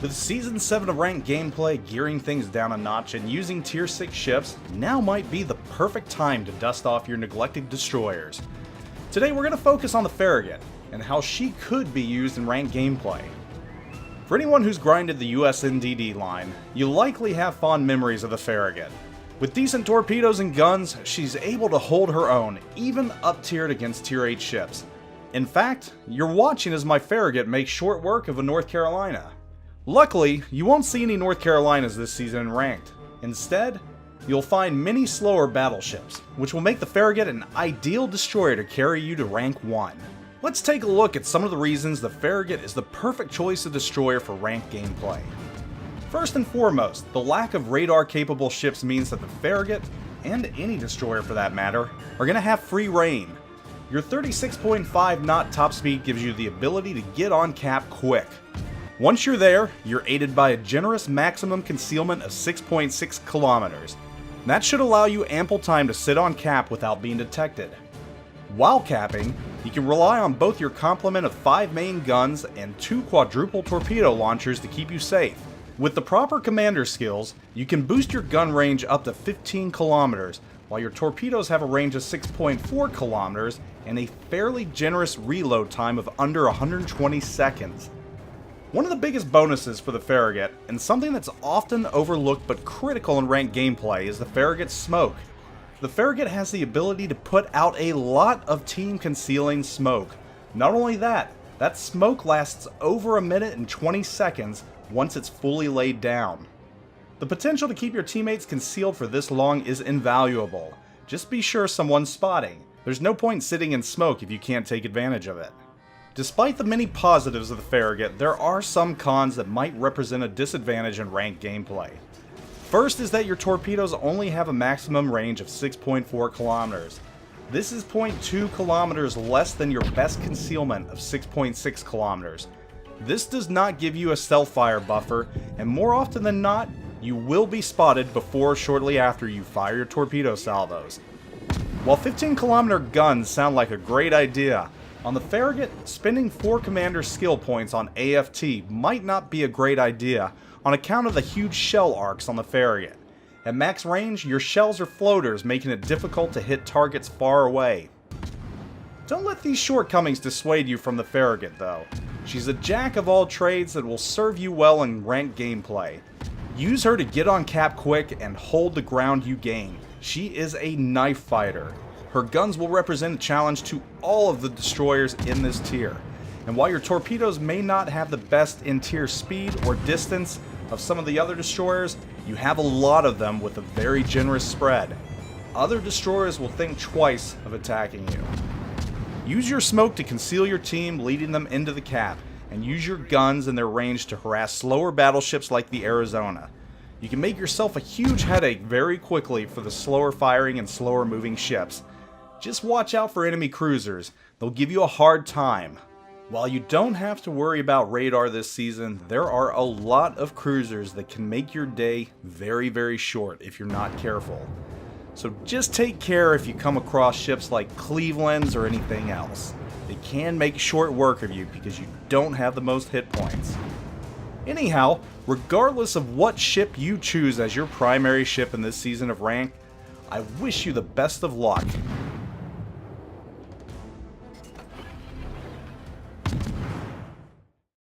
With Season 7 of ranked gameplay gearing things down a notch and using Tier 6 ships, now might be the perfect time to dust off your neglected destroyers. Today we're going to focus on the Farragut, and how she could be used in ranked gameplay. For anyone who's grinded the USNDD line, you likely have fond memories of the Farragut. With decent torpedoes and guns, she's able to hold her own, even up-tiered against Tier 8 ships. In fact, you're watching as my Farragut makes short work of a North Carolina. Luckily, you won't see any North Carolinas this season in ranked. Instead, you'll find many slower battleships, which will make the Farragut an ideal destroyer to carry you to rank 1. Let's take a look at some of the reasons the Farragut is the perfect choice of destroyer for ranked gameplay. First and foremost, the lack of radar-capable ships means that the Farragut, and any destroyer for that matter, are going to have free reign. Your 36.5 knot top speed gives you the ability to get on cap quick. Once you're there, you're aided by a generous maximum concealment of 6.6 kilometers. That should allow you ample time to sit on cap without being detected. While capping, you can rely on both your complement of 5 main guns and 2 quadruple torpedo launchers to keep you safe. With the proper commander skills, you can boost your gun range up to 15 kilometers, while your torpedoes have a range of 6.4 kilometers and a fairly generous reload time of under 120 seconds. One of the biggest bonuses for the Farragut, and something that's often overlooked but critical in ranked gameplay, is the Farragut's smoke. The Farragut has the ability to put out a lot of team concealing smoke. Not only that, that smoke lasts over a minute and 20 seconds once it's fully laid down. The potential to keep your teammates concealed for this long is invaluable. Just be sure someone's spotting. There's no point sitting in smoke if you can't take advantage of it. Despite the many positives of the Farragut, there are some cons that might represent a disadvantage in ranked gameplay. First is that your torpedoes only have a maximum range of 6.4 kilometers. This is 0.2 kilometers less than your best concealment of 6.6 kilometers. This does not give you a self-fire buffer, and more often than not, you will be spotted before or shortly after you fire your torpedo salvos. While 15-kilometer guns sound like a great idea, on the Farragut, spending 4 commander skill points on AFT might not be a great idea on account of the huge shell arcs on the Farragut. At max range, your shells are floaters, making it difficult to hit targets far away. Don't let these shortcomings dissuade you from the Farragut though. She's a jack of all trades that will serve you well in ranked gameplay. Use her to get on cap quick and hold the ground you gain. She is a knife fighter. Her guns will represent a challenge to all of the destroyers in this tier. And while your torpedoes may not have the best in-tier speed or distance of some of the other destroyers, you have a lot of them with a very generous spread. Other destroyers will think twice of attacking you. Use your smoke to conceal your team, leading them into the cap, and use your guns and their range to harass slower battleships like the Arizona. You can make yourself a huge headache very quickly for the slower firing and slower moving ships. Just watch out for enemy cruisers, they'll give you a hard time. While you don't have to worry about radar this season, there are a lot of cruisers that can make your day very, very short if you're not careful. So just take care if you come across ships like Cleveland's or anything else. They can make short work of you because you don't have the most hit points. Anyhow, regardless of what ship you choose as your primary ship in this season of ranked, I wish you the best of luck.